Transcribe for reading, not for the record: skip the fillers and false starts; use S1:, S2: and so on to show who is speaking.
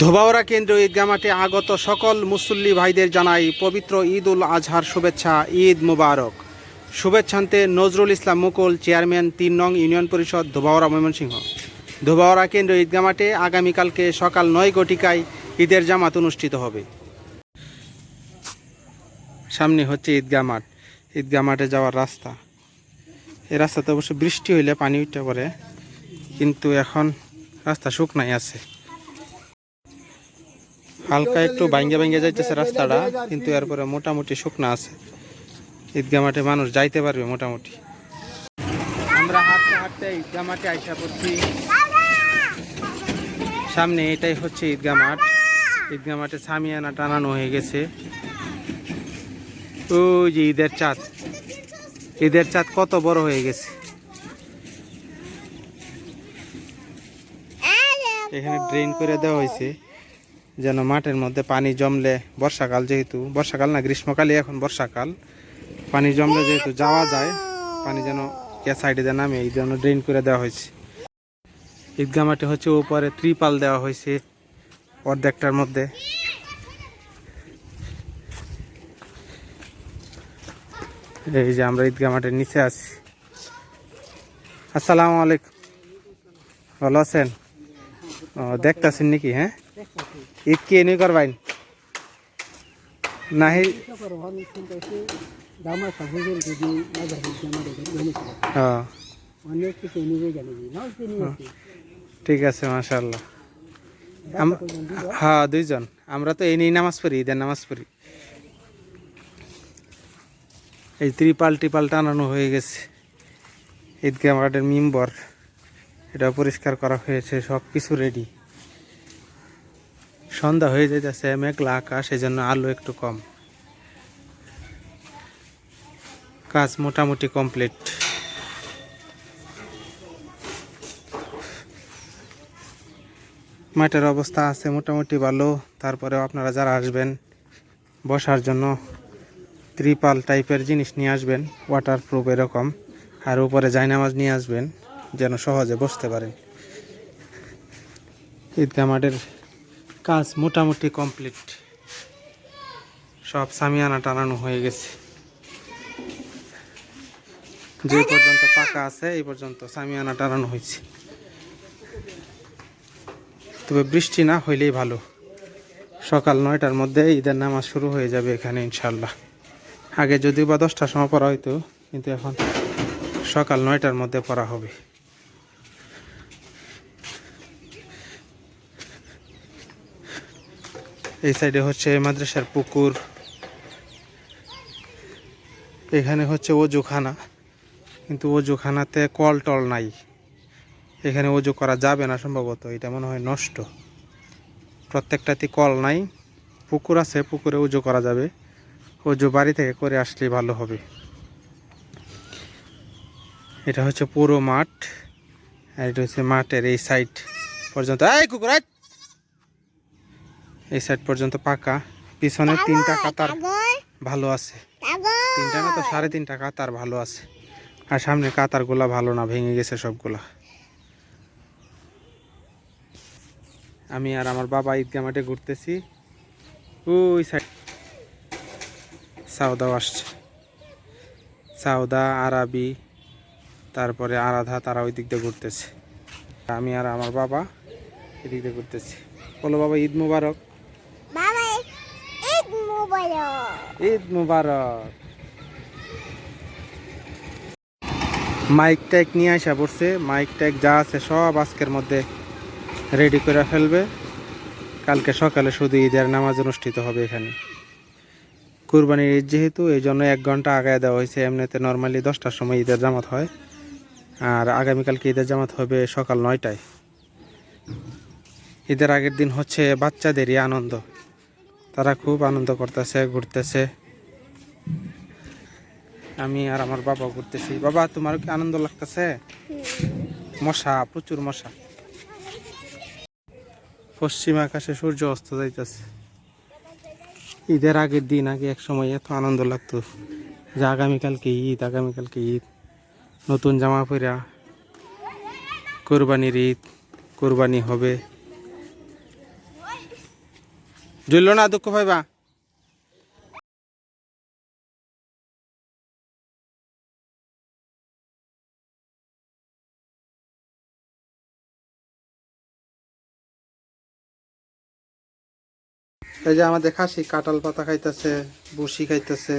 S1: ধোবাউড়া কেন্দ্রীয় ঈদগাহ মাঠে আগত সকল মুসল্লি ভাইদের জানাই পবিত্র ঈদ উল আজহার শুভেচ্ছা। ঈদ মুবারক। শুভেচ্ছান্তে নজরুল ইসলাম মুকুল, চেয়ারম্যান ৩ নং ইউনিয়ন পরিষদ, ধোবাউড়া, ময়মনসিংহ। ধোবাউড়া কেন্দ্রীয় ঈদগাহ মাঠে আগামীকালকে সকাল ৯ ঘটিকায় ঈদের জামাত অনুষ্ঠিত হবে। সামনে হচ্ছে ঈদগাহ মাঠ। ঈদগাহ মাঠে যাওয়ার রাস্তা। এই রাস্তাতে অবশ্য বৃষ্টি হইলে পানি উঠতে পারে, কিন্তু এখন রাস্তা শুকনাই আছে। হালকা একটু ভাঙ্গে ভাঙ্গে যাইতেছে রাস্তাটা, কিন্তু এরপরে মোটামুটি শুকনা আছে। ঈদগাহ মাঠে মানুষ যাইতে পারবে মোটামুটি। আমরা হাঁটতে হাঁটতে ঈদগাহ মাঠে আইসা পড়ছি। সামনে এটাই হচ্ছে ঈদগাহ মাঠ। ঈদগাহ মাঠে সামিয়ানা টানানো হয়ে গেছে। ওই যে ঈদের চাঁদ, ঈদের চাঁদ কত বড় হয়ে গেছে। এখানে ড্রেন করে দেওয়া হয়েছে যেন মাঠের মধ্যে পানি জমলে, বর্ষাকাল যেহেতু, বর্ষাকাল না গ্রীষ্মকালে, এখন বর্ষাকাল, পানি জমলে যেহেতু যাওয়া যায়, পানি যেন সাইডে দিয়ে নামে, এই জন্য ড্রেন করে দেওয়া হয়েছে। ঈদগাহ মাঠে হচ্ছে উপরে ত্রিপাল দেওয়া হয়েছে অর্ধেকটার মধ্যে। এই যে আমরা ঈদগাহ মাঠের নিচে আছি। আসসালামু আলাইকুম, ভালো আছেন? ও, দেখতেছেন নাকি? হ্যাঁ, ঈদ কি এনে করবেন নাহি? ঠিক আছে, মাশাআল্লাহ। হ্যাঁ, দুইজন। আমরা তো এই নিয়ে নামাজ পড়ি, ঈদের নামাজ পড়ি। এই ত্রিপাল টিপাল টানানো হয়ে গেছে। ঈদগাহ মাঠের মিম্বর এটা পরিষ্কার করা হয়েছে, সব কিছু রেডি। সন্ধ্যা হয়ে যাইতেছে, মেঘলা আকাশ, এই জন্য আলো একটু কম। কাজ মোটামুটি কমপ্লিট। মাঠের অবস্থা আছে মোটামুটি ভালো। তারপরেও আপনারা যারা আসবেন বসার জন্য ত্রিপাল টাইপের জিনিস নিয়ে আসবেন, ওয়াটারপ্রুফ এরকম, আর উপরে জায়নামাজ নিয়ে আসবেন যেন সহজে বসতে পারেন। ঈদগাহ মাঠের কাজ মোটামুটি কমপ্লিট। সব সামিয়ানা টানানো হয়ে গেছে। যে পর্যন্ত পাকা আছে এই পর্যন্ত সামিয়ানা টানানো হয়েছে। তবে বৃষ্টি না হইলেই ভালো। সকাল ৯টার মধ্যে ঈদের নামাজ শুরু হয়ে যাবে এখানে ইনশাল্লাহ। আগে যদিও বা 10টার সময় পড়া হইতো, কিন্তু এখন সকাল ৯টার মধ্যে পড়া হবে। এই সাইডে হচ্ছে মাদ্রাসার পুকুর। এখানে হচ্ছে ওজুখানা, কিন্তু ওজুখানাতে কল টল নাই। এখানে ওজু করা যাবে না সম্ভবত, এটা মনে হয় নষ্ট। প্রত্যেকটাতে কল নাই। পুকুর আছে, পুকুরে ওজু করা যাবে। ওজু বাড়ি থেকে করে আসলেই ভালো হবে। এটা হচ্ছে পুরো মাঠ, আর এটা হচ্ছে মাঠের এই সাইড পর্যন্ত। এই কুকুর, এই সাইড পর্যন্ত পাকা। পিছনে 3টা কাতার ভালো আছে, 3টা না তো 3.5টা কাতার ভালো আছে। আর সামনে কাতারগুলা ভালো না, ভেঙে গেছে সবগুলা। আমি আর আমার বাবা ঈদগাহ মাঠে ঘুরতেছি। ওই সাইড সাউদাও আসছে, সাউদা, আরাবি, তারপরে আরাধা, তারা ওই দিক দিয়ে ঘুরতেছে। আমি আর আমার বাবা এদিক দিয়ে ঘুরতেছি। বলো বাবা, ঈদ মুবারক। ঈদ মুবারক। মাইক ট্যাগ নিয়ে আসা পড়ছে। মাইক ট্যাগ যা আছে সব আজকের মধ্যে রেডি করে ফেলবে। কালকে সকালে শুধু ঈদের নামাজ অনুষ্ঠিত হবে এখানে। কুরবানির ঈদ যেহেতু, এই জন্য 1 ঘন্টা আগায় দেওয়া হয়েছে। এমনিতে নর্মালি 10টার সময় ঈদের জামাত হয়, আর আগামীকালকে ঈদের জামাত হবে সকাল 9টায়। ঈদের আগের দিন হচ্ছে বাচ্চাদেরই আনন্দ, তারা খুব আনন্দ করতেছে, ঘুরতেছে। আমি আর আমার বাবা ঘুরতেছি। বাবা, তোমার কি আনন্দ লাগতেছে? মশা, প্রচুর মশা। পশ্চিম আকাশে সূর্য অস্ত যাইতেছে। ঈদের আগের দিন আগে এক সময় এত আনন্দ লাগতো যে আগামীকালকে ঈদ, আগামীকালকে ঈদ, নতুন জামা পরা, কোরবানির ঈদ, কোরবানি হবে। জ্বললো না দুঃখ পাইবা। এই যে আমাদের খাসি কাঁঠাল পাতা খাইতেছে, বসি খাইতেছে,